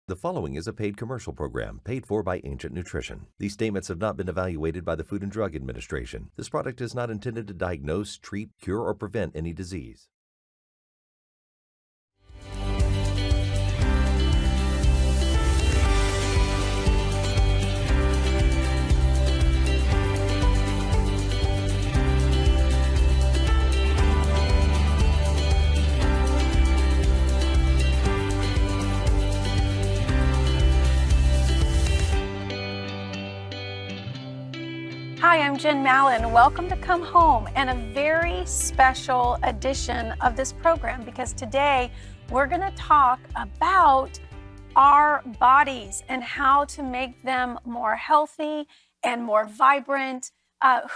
The following is a paid commercial program paid for by Ancient Nutrition. These statements have not been evaluated by the Food and Drug Administration. This product is not intended to diagnose, treat, cure, or prevent any disease. Hi, I'm Jen Mallon. Welcome to Come Home and a very special edition of this program because today we're going to talk about our bodies and how to make them more healthy and more vibrant.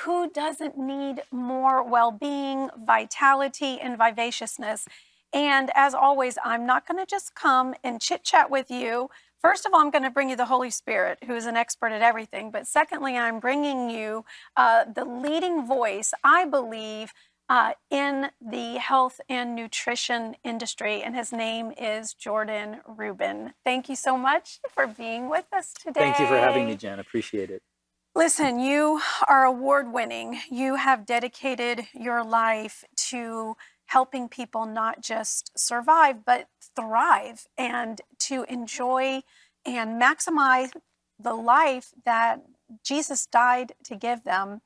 Who doesn't need more well-being, vitality, and vivaciousness? And as always, I'm not going to just come and chit-chat with you. First of all, I'm going to bring you the Holy Spirit, who is an expert at everything. But secondly, I'm bringing you the leading voice, I believe, in the health and nutrition industry. And his name is Jordan Rubin. Thank you so much for being with us today. Thank you for having me, Jen. Appreciate it. Listen, you are award-winning. You have dedicated your life to helping people not just survive, but thrive and to enjoy and maximize the life that Jesus died to give them.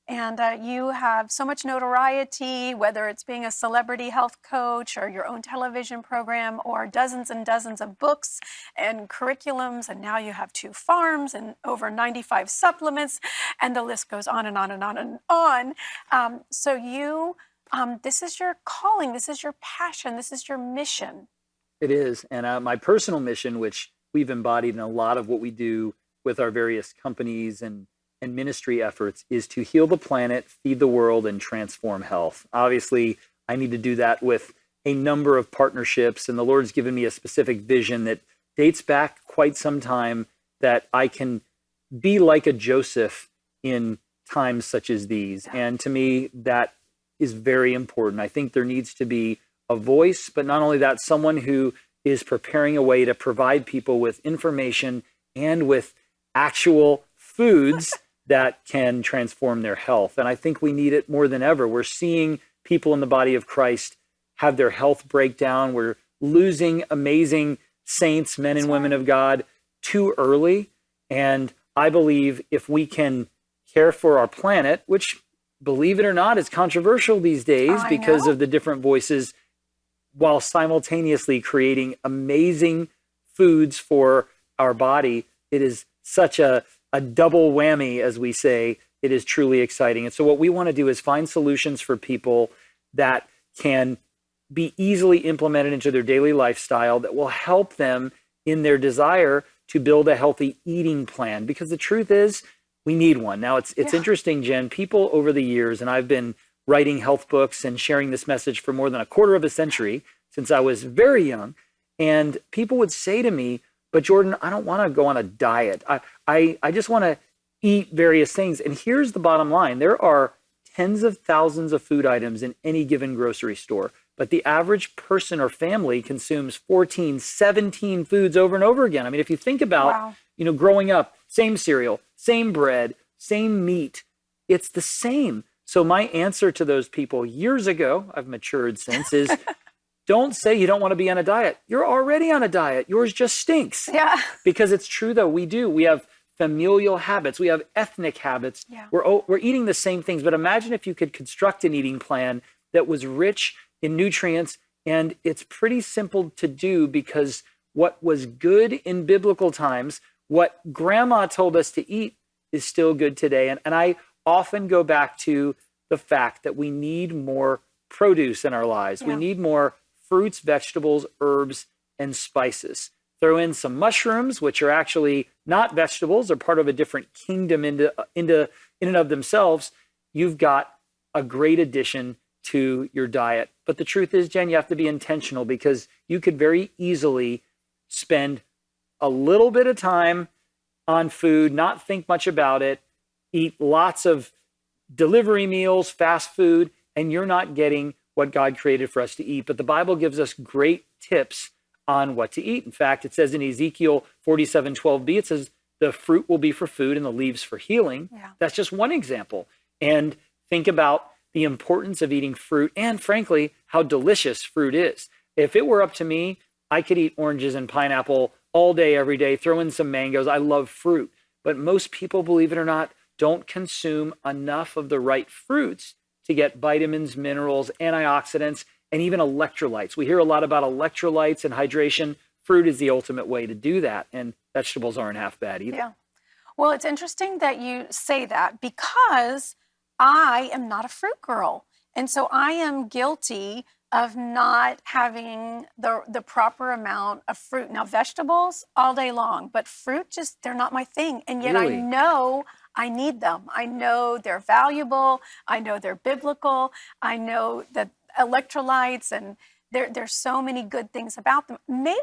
And you have so much notoriety, whether it's being a celebrity health coach or your own television program or dozens and dozens of books and curriculums. And now you have 2 farms and over 95 supplements, and the list goes on and on and on and on. So you, this is your calling, this is your passion, this is your mission. It is. And my personal mission, which we've embodied in a lot of what we do with our various companies and ministry efforts, is to heal the planet, feed the world, and transform health. Obviously, I need to do that with a number of partnerships, and the Lord's given me a specific vision that dates back quite some time, that I can be like a Joseph in times such as these. And to me, that is very important. I think there needs to be a voice, but not only that, someone who is preparing a way to provide people with information and with actual foods that can transform their health. And I think we need it more than ever. We're seeing people in the body of Christ have their health break down. We're losing amazing saints, men and women of God, too early. And I believe if we can care for our planet, which, believe it or not, is controversial these days because of the different voices, while simultaneously creating amazing foods for our body, it is such a double whammy, as we say. It is truly exciting. And so what we want to do is find solutions for people that can be easily implemented into their daily lifestyle that will help them in their desire to build a healthy eating plan. Because the truth is, we need one. Now, it's interesting, Jen, people over the years, and I've been writing health books and sharing this message for more than a quarter of a century, since I was very young, and people would say to me, but Jordan, I don't want to go on a diet. I just want to eat various things. And here's the bottom line. There are tens of thousands of food items in any given grocery store, but the average person or family consumes 14, 17 foods over and over again. I mean, if you think about, growing up, same cereal, same bread, same meat, it's the same. So my answer to those people years ago, I've matured since, is don't say you don't want to be on a diet. You're already on a diet. Yours just stinks. Yeah. Because it's true, though. We do. We have familial habits. We have ethnic habits. Yeah. We're eating the same things. But imagine if you could construct an eating plan that was rich in nutrients. And it's pretty simple to do, because what was good in biblical times, what grandma told us to eat, is still good today. And I often go back to the fact that we need more produce in our lives. Yeah. We need more fruits, vegetables, herbs, and spices. Throw in some mushrooms, which are actually not vegetables, they're part of a different kingdom in and of themselves. You've got a great addition to your diet. But the truth is, Jen, you have to be intentional, because you could very easily spend a little bit of time on food, not think much about it, eat lots of delivery meals, fast food, and you're not getting what God created for us to eat. But the Bible gives us great tips on what to eat. In fact, it says in Ezekiel 47:12b, it says, the fruit will be for food and the leaves for healing. Yeah. That's just one example. And think about the importance of eating fruit and, frankly, how delicious fruit is. If it were up to me, I could eat oranges and pineapple all day, every day, throw in some mangoes. I love fruit. But most people, believe it or not, don't consume enough of the right fruits to get vitamins, minerals, antioxidants, and even electrolytes. We hear a lot about electrolytes and hydration. Fruit is the ultimate way to do that. And vegetables aren't half bad either. Yeah. Well, it's interesting that you say that because I am not a fruit girl. And so I am guilty of not having the proper amount of fruit. Now, vegetables all day long, but fruit just, they're not my thing. And yet Really? I know I need them. I know they're valuable. I know they're biblical. I know that electrolytes and there's so many good things about them. Maybe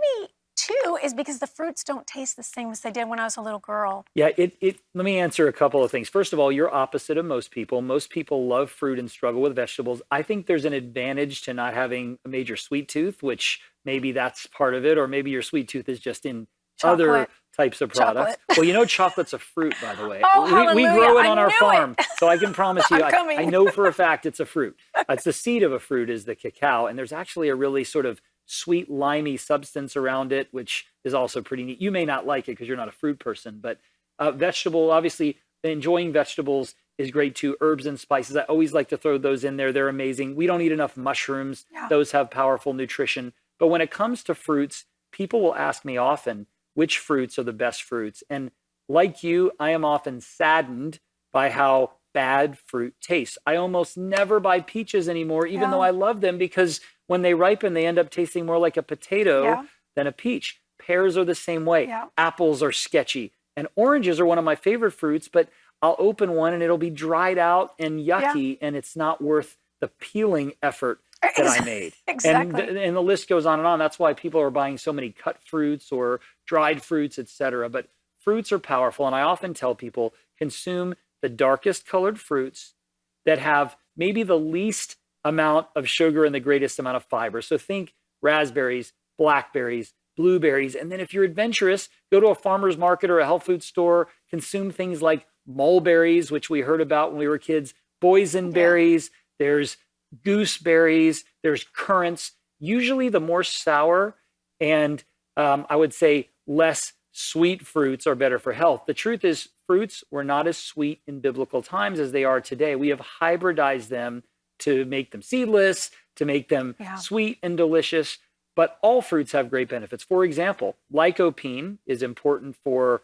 too is because the fruits don't taste the same as they did when I was a little girl. Yeah, let me answer a couple of things. First of all, you're opposite of most people. Most people love fruit and struggle with vegetables. I think there's an advantage to not having a major sweet tooth, which maybe that's part of it, or maybe your sweet tooth is just in other Chocolate. types of products. Chocolate. Well, chocolate's a fruit, by the way. Oh, we hallelujah. grow it I on our knew farm, it. so I can promise you, I'm coming. I know for a fact it's a fruit. It's the seed of a fruit is the cacao, and there's actually a really sort of sweet, limey substance around it, which is also pretty neat. You may not like it because you're not a fruit person, but vegetable, obviously, enjoying vegetables is great too. Herbs and spices, I always like to throw those in there. They're amazing. We don't eat enough mushrooms. Yeah. Those have powerful nutrition. But when it comes to fruits, people will ask me often, which fruits are the best fruits? And like you, I am often saddened by how bad fruit tastes. I almost never buy peaches anymore, even though I love them, because when they ripen, they end up tasting more like a potato than a peach. Pears are the same way. Yeah. Apples are sketchy. And oranges are one of my favorite fruits, but I'll open one and it'll be dried out and yucky, and it's not worth the peeling effort that I made. Exactly. And the list goes on and on. That's why people are buying so many cut fruits or dried fruits, etc. But fruits are powerful. And I often tell people, consume the darkest colored fruits that have maybe the least amount of sugar and the greatest amount of fiber. So think raspberries, blackberries, blueberries. And then if you're adventurous, go to a farmer's market or a health food store, consume things like mulberries, which we heard about when we were kids, boysenberries, there's gooseberries, there's currants. Usually the more sour and I would say less sweet fruits are better for health. The truth is, fruits were not as sweet in biblical times as they are today. We have hybridized them to make them seedless, to make them sweet and delicious. But all fruits have great benefits. For example, lycopene is important for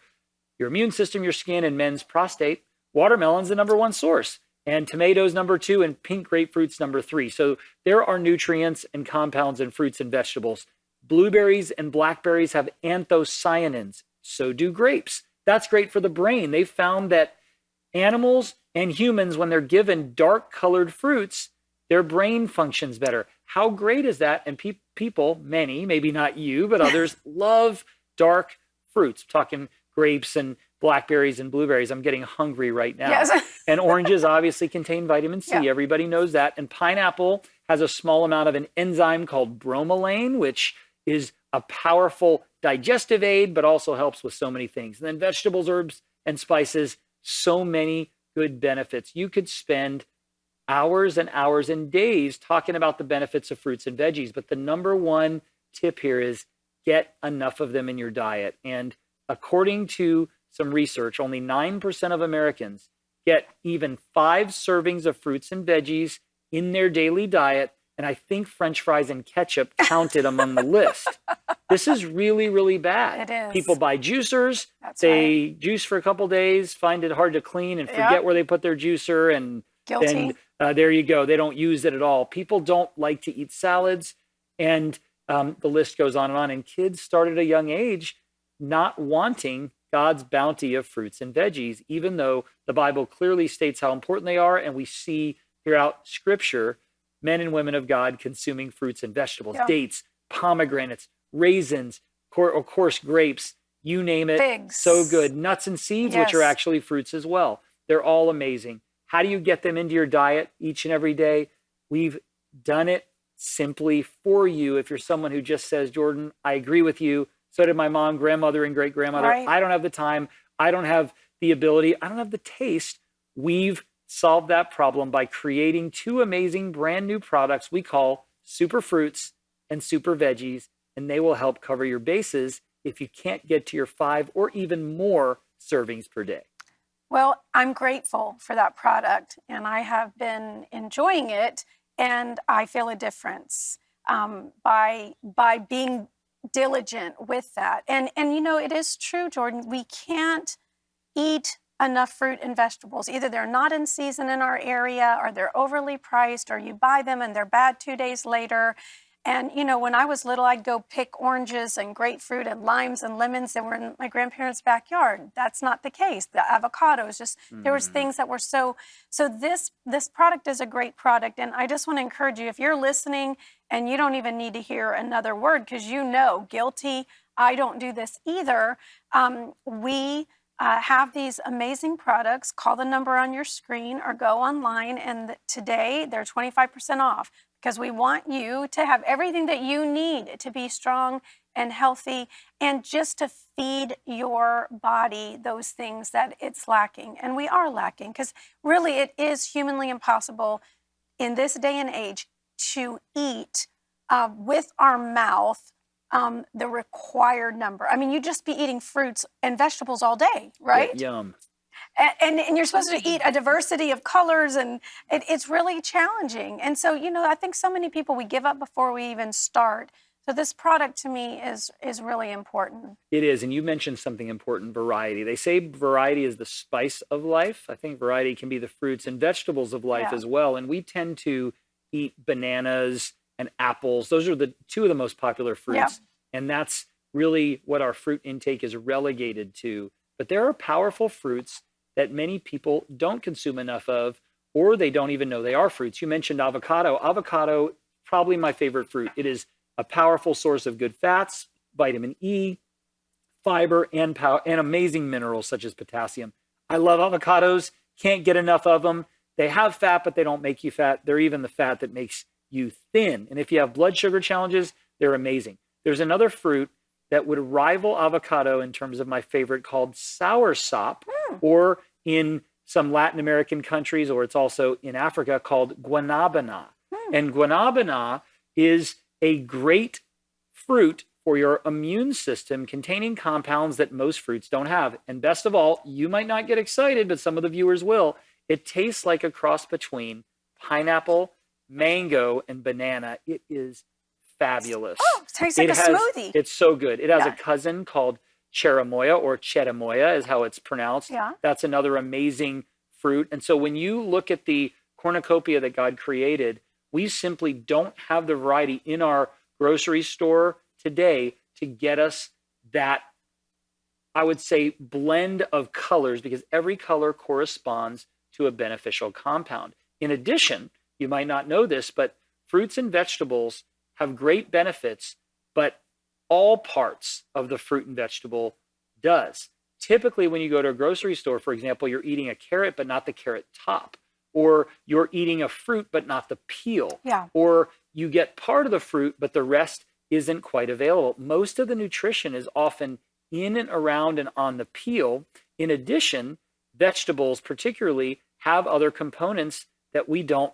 your immune system, your skin, and men's prostate. Watermelon's the number one source, and tomatoes number 2, and pink grapefruit's number 3. So there are nutrients and compounds in fruits and vegetables. Blueberries and blackberries have anthocyanins. So do grapes. That's great for the brain. They found that animals and humans, when they're given dark colored fruits, their brain functions better. How great is that? And people, many, maybe not you, but others, love dark fruits. I'm talking grapes and blackberries and blueberries. I'm getting hungry right now. Yes. And oranges obviously contain vitamin C. Yeah. Everybody knows that. And pineapple has a small amount of an enzyme called bromelain, which is a powerful digestive aid, but also helps with so many things. And then vegetables, herbs, and spices, so many good benefits. You could spend hours and hours and days talking about the benefits of fruits and veggies, but the number one tip here is get enough of them in your diet. And according to some research, only 9% of Americans get even 5 servings of fruits and veggies in their daily diet. And I think French fries and ketchup counted among the list. This is really, really bad. It is. People buy juicers. That's they juice for a couple days, find it hard to clean, and forget where they put their juicer. And Guilty. there you go. They don't use it at all. People don't like to eat salads. And the list goes on and on. And kids start at a young age not wanting God's bounty of fruits and veggies, even though the Bible clearly states how important they are. And we see throughout Scripture men and women of God consuming fruits and vegetables, dates, pomegranates, raisins, of course, grapes, you name it. Figs. So good. Nuts and seeds, which are actually fruits as well. They're all amazing. How do you get them into your diet each and every day? We've done it simply for you. If you're someone who just says, Jordan, I agree with you. So did my mom, grandmother, and great grandmother. Right. I don't have the time. I don't have the ability. I don't have the taste. We've solved that problem by creating two amazing brand new products we call Super Fruits and Super Veggies, and they will help cover your bases if you can't get to your 5 or even more servings per day. Well, I'm grateful for that product, and I have been enjoying it, and I feel a difference by being diligent with that. And you know, it is true, Jordan. We can't eat enough fruit and vegetables. Either they're not in season in our area, or they're overly priced, or you buy them and they're bad 2 days later. And, you know, when I was little, I'd go pick oranges and grapefruit and limes and lemons that were in my grandparents' backyard. That's not the case. The avocados, just there was things that were so this product is a great product. And I just want to encourage you, if you're listening and you don't even need to hear another word, because you know, guilty, I don't do this either. We have these amazing products. Call the number on your screen or go online. And today they're 25% off, because we want you to have everything that you need to be strong and healthy, and just to feed your body those things that it's lacking. And we are lacking, because really it is humanly impossible in this day and age to eat with our mouth the required number. I mean, you'd just be eating fruits and vegetables all day, right? Yeah, yum. And you're supposed to eat a diversity of colors, and it's really challenging. And so, you know, I think so many people, we give up before we even start. So this product to me is really important. It is. And you mentioned something important, variety. They say variety is the spice of life. I think variety can be the fruits and vegetables of life as well. And we tend to eat bananas and apples. Those are the two of the most popular fruits. And that's really what our fruit intake is relegated to. But there are powerful fruits that many people don't consume enough of, or they don't even know they are fruits. You mentioned avocado. Avocado, probably my favorite fruit. It is a powerful source of good fats, vitamin E, fiber, and amazing minerals such as potassium. I love avocados, can't get enough of them. They have fat, but they don't make you fat. They're even the fat that makes you thin. And if you have blood sugar challenges, they're amazing. There's another fruit that would rival avocado in terms of my favorite, called soursop, or in some Latin American countries, or it's also in Africa, called guanabana. And guanabana is a great fruit for your immune system, containing compounds that most fruits don't have. And best of all, you might not get excited, but some of the viewers will. It tastes like a cross between pineapple, mango, and banana. It is fabulous. Oh, it tastes like a smoothie. It's so good. It has a cousin called cherimoya, or cherimoya is how it's pronounced. That's another amazing fruit. And so when you look at the cornucopia that God created, we simply don't have the variety in our grocery store today to get us that, I would say, blend of colors, because every color corresponds to a beneficial compound. In addition, you might not know this, but fruits and vegetables have great benefits, but all parts of the fruit and vegetable does. Typically, when you go to a grocery store, for example, you're eating a carrot, but not the carrot top, or you're eating a fruit, but not the peel, or you get part of the fruit, but the rest isn't quite available. Most of the nutrition is often in and around and on the peel. In addition, vegetables particularly have other components that we don't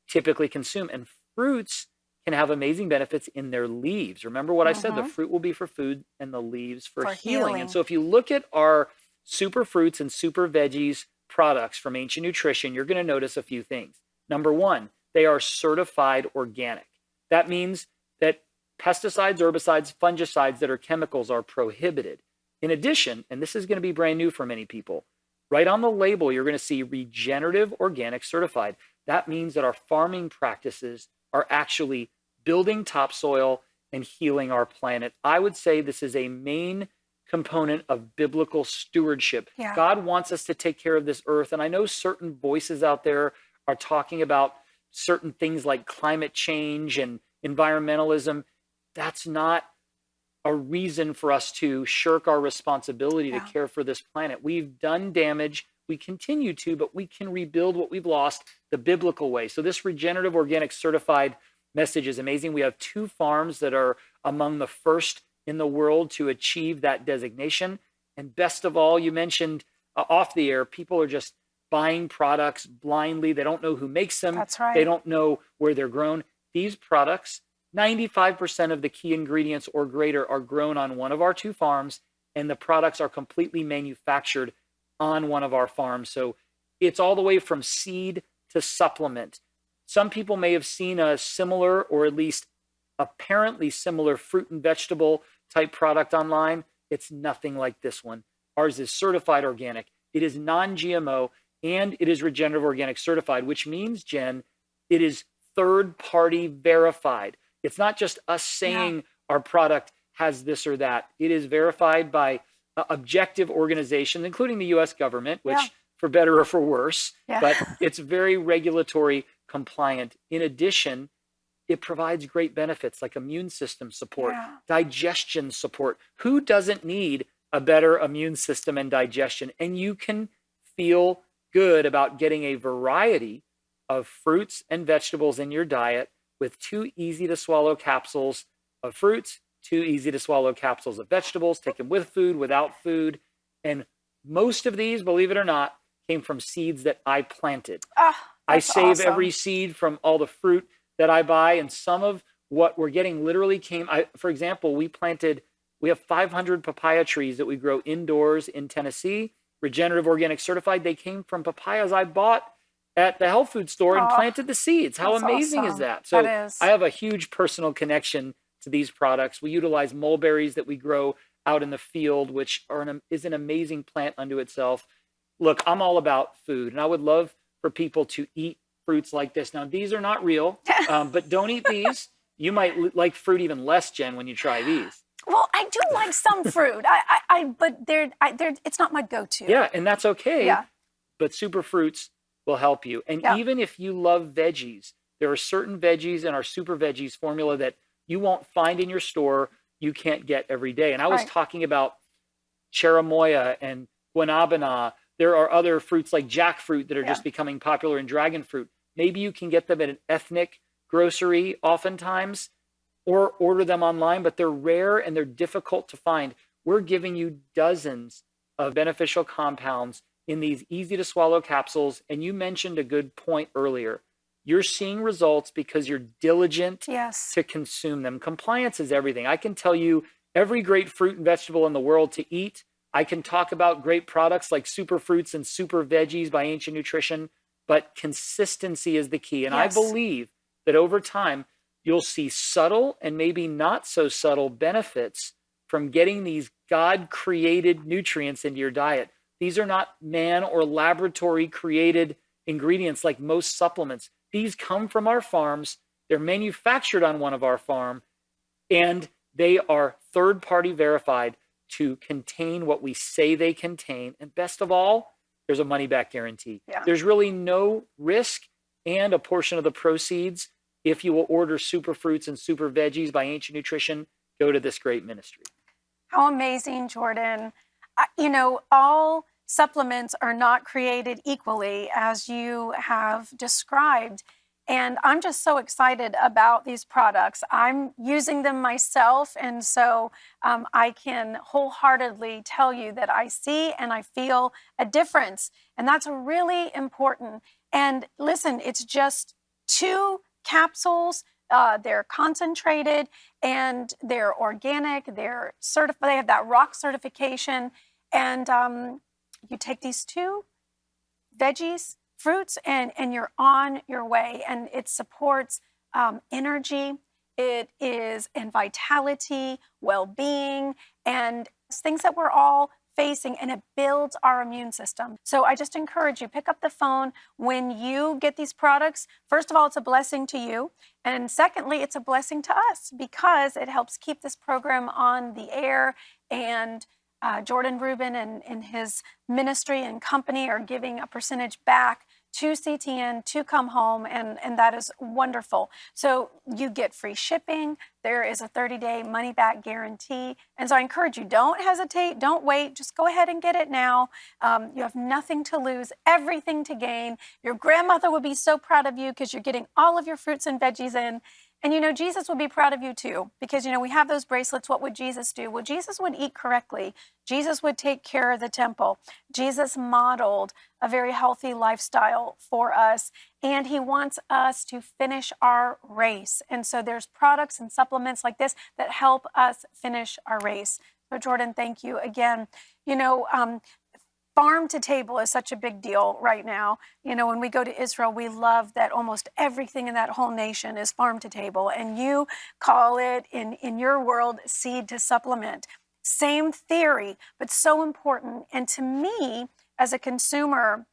typically consume, and fruits can have amazing benefits in their leaves. Remember what I said, the fruit will be for food and the leaves for healing. And so if you look at our super fruits and super veggies products from Ancient Nutrition, you're going to notice a few things. Number one, they are certified organic. That means that pesticides, herbicides, fungicides that are chemicals are prohibited. In addition, and this is going to be brand new for many people, right on the label, you're going to see regenerative organic certified. That means that our farming practices are actually building topsoil and healing our planet. I would say this is a main component of biblical stewardship. God wants us to take care of this earth. And I know certain voices out there are talking about certain things like climate change and environmentalism. That's not a reason for us to shirk our responsibility to care for this planet. We've done damage. We continue to, but we can rebuild what we've lost the biblical way. So this regenerative organic certified message is amazing. We have 2 farms that are among the first in the world to achieve that designation. And best of all, you mentioned off the air, people are just buying products blindly. They don't know who makes them. That's right. They don't know where they're grown. These products, 95% of the key ingredients or greater are grown on one of our 2 farms, and the products are completely manufactured on one of our farms. So it's all the way from seed to supplement. Some people may have seen a similar, or at least apparently similar, fruit and vegetable type product online. It's nothing like this one. Ours is certified organic. It is non-GMO, and it is regenerative organic certified, which means, Jen, it is third-party verified. It's not just us saying our product has this or that. It is verified by objective organizations, including the U.S. government, which for better or for worse, but it's very regulatory compliant. In addition, it provides great benefits like immune system support, digestion support. Who doesn't need a better immune system and digestion? And you can feel good about getting a variety of fruits and vegetables in your diet with 2 easy to swallow capsules of fruits, 2 easy to swallow capsules of vegetables, take them with food, without food. And most of these, believe it or not, came from seeds that I planted. I save every seed from all the fruit that I buy, and some of what we're getting literally came, for example, we have 500 papaya trees that we grow indoors in Tennessee, regenerative organic certified. They came from papayas I bought at the health food store and planted the seeds. How amazing is that? So I have a huge personal connection to these products. We utilize mulberries that we grow out in the field, which is an amazing plant unto itself. Look, I'm all about food, and I would love for people to eat fruits like this. Now, these are not real, but don't eat these. You might like fruit even less, Jen, when you try these. Well, I do like some fruit, but it's not my go-to. Yeah, and that's okay. Yeah. But super fruits will help you. And even if you love veggies, there are certain veggies in our super veggies formula that you won't find in your store, you can't get every day. And I was talking about cherimoya and guanabana. There are other fruits like jackfruit that are just becoming popular, and dragon fruit. Maybe you can get them at an ethnic grocery oftentimes, or order them online, but they're rare and they're difficult to find. We're giving you dozens of beneficial compounds in these easy to swallow capsules. And you mentioned a good point earlier. You're seeing results because you're diligent to consume them. Compliance is everything. I can tell you every great fruit and vegetable in the world to eat. I can talk about great products like super fruits and super veggies by Ancient Nutrition, but consistency is the key. And I believe that over time, you'll see subtle and maybe not so subtle benefits from getting these God-created nutrients into your diet. These are not man or laboratory created ingredients like most supplements. These come from our farms. They're manufactured on one of our farms, and they are third-party verified to contain what we say they contain. And best of all, there's a money-back guarantee. There's really no risk, and a portion of the proceeds, if you will order super fruits and super veggies by Ancient Nutrition, go to this great ministry. How amazing, Jordan. All supplements are not created equally, as you have described. And I'm just so excited about these products. I'm using them myself, and so I can wholeheartedly tell you that I see and I feel a difference. And that's really important. And listen, it's just 2 capsules. They're concentrated and they're organic. They're certified. They have that rock certification. And you take these 2 veggies, fruits, and you're on your way. And it supports energy. It is in vitality, well-being, and things that we're all facing, and it builds our immune system. So I just encourage you, pick up the phone when you get these products. First of all, it's a blessing to you. And secondly, it's a blessing to us because it helps keep this program on the air. And Jordan Rubin and his ministry and company are giving a percentage back to CTN, to Come Home, and that is wonderful. So you get free shipping. There is a 30-day money-back guarantee. And so I encourage you, don't hesitate, don't wait, just go ahead and get it now. You have nothing to lose, everything to gain. Your grandmother would be so proud of you because you're getting all of your fruits and veggies in. And Jesus would be proud of you too, because we have those bracelets. What would Jesus do? Well, Jesus would eat correctly. Jesus would take care of the temple. Jesus modeled a very healthy lifestyle for us, and he wants us to finish our race. And so there's products and supplements like this that help us finish our race. So Jordan, thank you again. Farm to table is such a big deal right now. When we go to Israel, we love that almost everything in that whole nation is farm to table. And you call it, in your world, seed to supplement. Same theory, but so important. And to me, as a consumer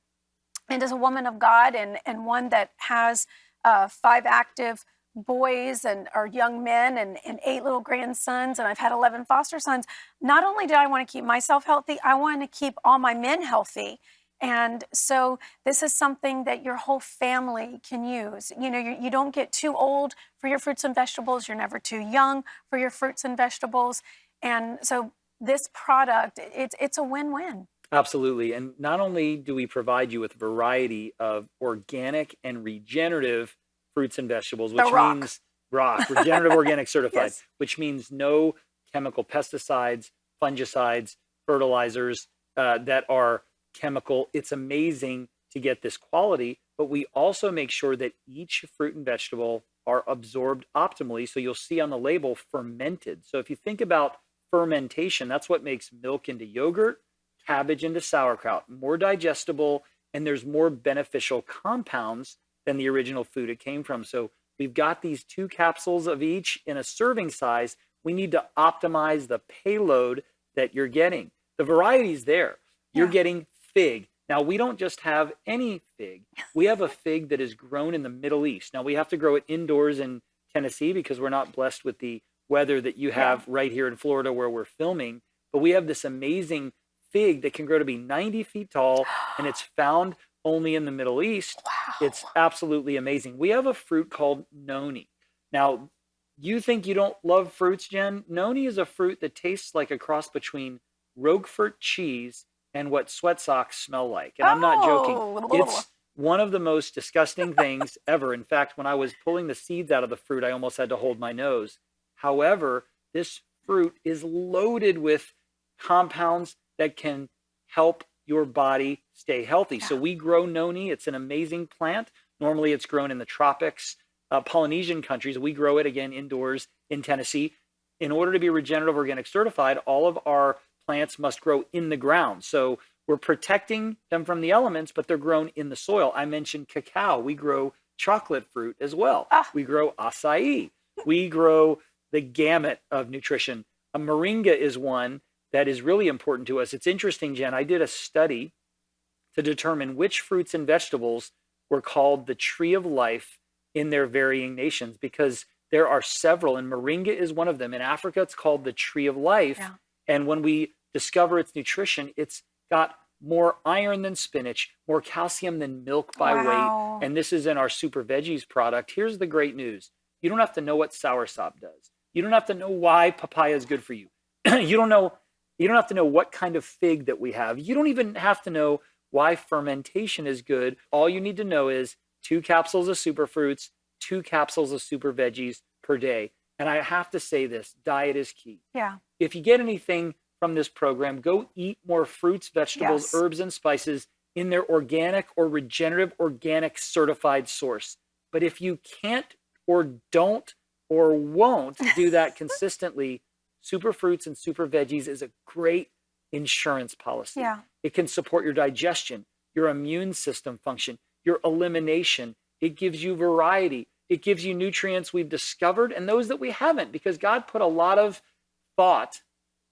and as a woman of God and one that has 5 active boys or young men and 8 little grandsons, and I've had 11 foster sons, not only do I want to keep myself healthy, I want to keep all my men healthy. And so this is something that your whole family can use. You don't get too old for your fruits and vegetables. You're never too young for your fruits and vegetables. And so this product, it's a win-win. Absolutely. And not only do we provide you with a variety of organic and regenerative fruits and vegetables, which means regenerative organic certified, yes, which means no chemical pesticides, fungicides, fertilizers that are chemical. It's amazing to get this quality, but we also make sure that each fruit and vegetable are absorbed optimally. So you'll see on the label fermented. So if you think about fermentation, that's what makes milk into yogurt, cabbage into sauerkraut, more digestible, and there's more beneficial compounds than the original food it came from. So we've got these 2 capsules of each in a serving size. We need to optimize the payload that you're getting. The variety's there. You're getting fig. Now, we don't just have any fig. We have a fig that is grown in the Middle East. Now, we have to grow it indoors in Tennessee because we're not blessed with the weather that you have right here in Florida where we're filming. But we have this amazing fig that can grow to be 90 feet tall, and it's found only in the Middle East. Wow. It's absolutely amazing. We have a fruit called noni. Now, you think you don't love fruits, Jen? Noni is a fruit that tastes like a cross between Roquefort cheese and what sweat socks smell like. And I'm not joking. It's one of the most disgusting things ever. In fact, when I was pulling the seeds out of the fruit, I almost had to hold my nose. However, this fruit is loaded with compounds that can help your body stay healthy. So we grow noni. It's an amazing plant. Normally it's grown in the tropics, Polynesian countries. We grow it again indoors in Tennessee. In order to be regenerative organic certified, all of our plants must grow in the ground. So we're protecting them from the elements, but they're grown in the soil. I mentioned cacao. We grow chocolate fruit as well. We grow acai. We grow the gamut of nutrition. A moringa is one that is really important to us. It's interesting, Jen. I did a study to determine which fruits and vegetables were called the tree of life in their varying nations, because there are several, and moringa is one of them. In Africa, it's called the tree of life. Yeah. And when we discover its nutrition, it's got more iron than spinach, more calcium than milk by weight. And this is in our Super Veggies product. Here's the great news. You don't have to know what soursop does. You don't have to know why papaya is good for you. You don't have to know what kind of fig that we have. You don't even have to know why fermentation is good. All you need to know is 2 capsules of superfruits, 2 capsules of super veggies per day. And I have to say this, diet is key. Yeah. If you get anything from this program, go eat more fruits, vegetables, herbs, and spices in their organic or regenerative organic certified source. But if you can't or don't or won't do that consistently, super fruits and super veggies is a great insurance policy. Yeah. It can support your digestion, your immune system function, your elimination. It gives you variety. It gives you nutrients we've discovered and those that we haven't, because God put a lot of thought,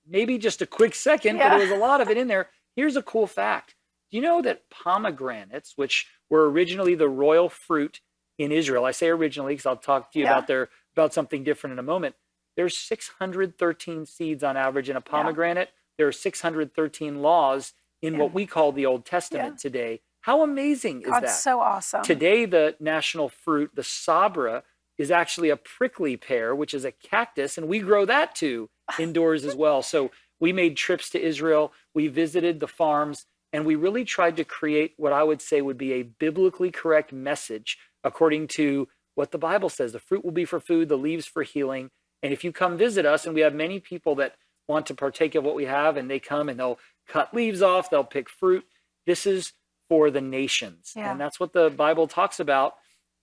maybe just a quick second, but there was a lot of it in there. Here's a cool fact. Do you know that pomegranates, which were originally the royal fruit in Israel, I say originally because I'll talk to you about something different in a moment. There's 613 seeds on average in a pomegranate. There are 613 laws in what we call the Old Testament today. How amazing is that? That's so awesome. Today, the national fruit, the sabra, is actually a prickly pear, which is a cactus, and we grow that too indoors as well. So we made trips to Israel. We visited the farms, and we really tried to create what I would say would be a biblically correct message according to what the Bible says. The fruit will be for food, the leaves for healing. And if you come visit us, and we have many people that want to partake of what we have, and they come and they'll cut leaves off, they'll pick fruit. This is for the nations. Yeah. And that's what the Bible talks about,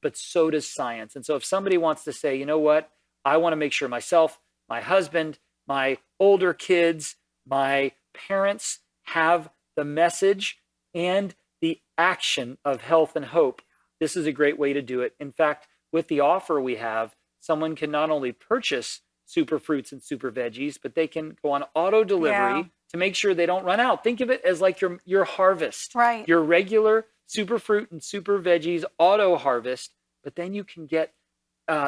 but so does science. And so if somebody wants to say, you know what, I want to make sure myself, my husband, my older kids, my parents have the message and the action of health and hope, this is a great way to do it. In fact, with the offer we have, someone can not only purchase super fruits and super veggies, but they can go on auto delivery to make sure they don't run out. Think of it as like your harvest, Right. your regular super fruit and super veggies auto harvest, but then you can get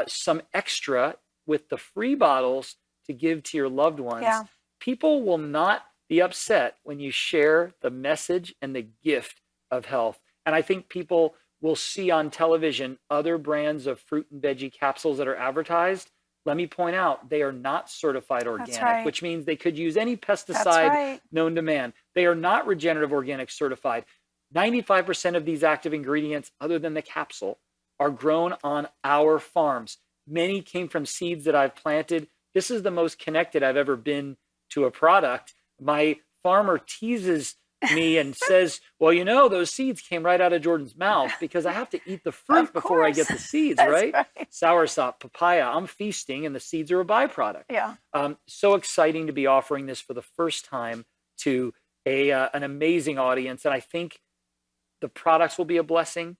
some extra with the free bottles to give to your loved ones. Yeah. People will not be upset when you share the message and the gift of health. And I think people will see on television other brands of fruit and veggie capsules that are advertised. Let me point out, they are not certified organic, right. which means they could use any That's pesticide right. known to man. They are not regenerative organic certified. 95% of these active ingredients, other than the capsule, are grown on our farms. Many came from seeds that I've planted. This is the most connected I've ever been to a product. My farmer teases me and says, well, you know, those seeds came right out of Jordan's mouth, because I have to eat the fruit Of before I course. get the seeds, That's right? right. Soursop, papaya, I'm feasting, and the seeds are a byproduct. Yeah. So exciting to be offering this for the first time to an amazing audience. And I think the products will be a blessing,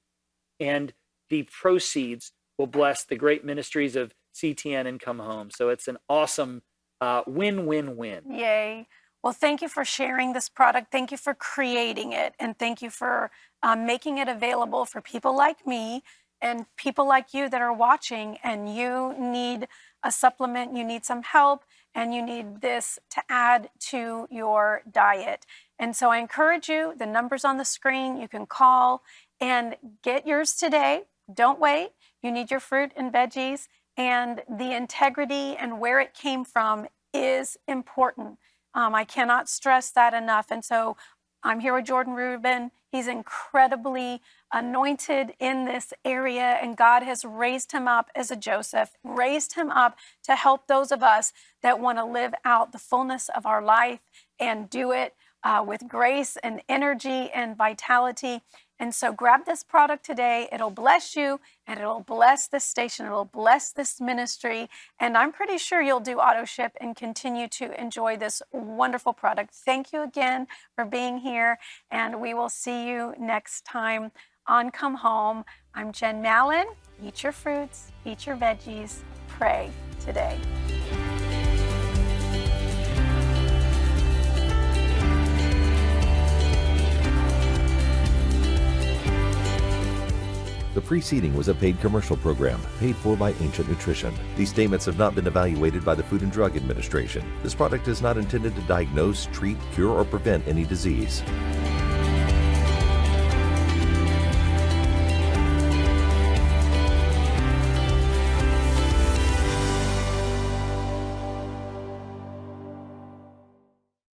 and the proceeds will bless the great ministries of CTN and Come Home. So it's an awesome win-win-win. Yay. Well, thank you for sharing this product. Thank you for creating it. And thank you for making it available for people like me and people like you that are watching, and you need a supplement, you need some help, and you need this to add to your diet. And so I encourage you, the number's on the screen, you can call and get yours today. Don't wait. You need your fruit and veggies, and the integrity and where it came from is important. I cannot stress that enough. And so I'm here with Jordan Rubin. He's incredibly anointed in this area, and God has raised him up as a Joseph, raised him up to help those of us that want to live out the fullness of our life and do it with grace and energy and vitality. And so grab this product today. It'll bless you, and it'll bless this station. It'll bless this ministry. And I'm pretty sure you'll do auto ship and continue to enjoy this wonderful product. Thank you again for being here. And we will see you next time on Come Home. I'm Jen Mallon. Eat your fruits, eat your veggies, pray today. The preceding was a paid commercial program paid for by Ancient Nutrition. These statements have not been evaluated by the Food and Drug Administration. This product is not intended to diagnose, treat, cure, or prevent any disease.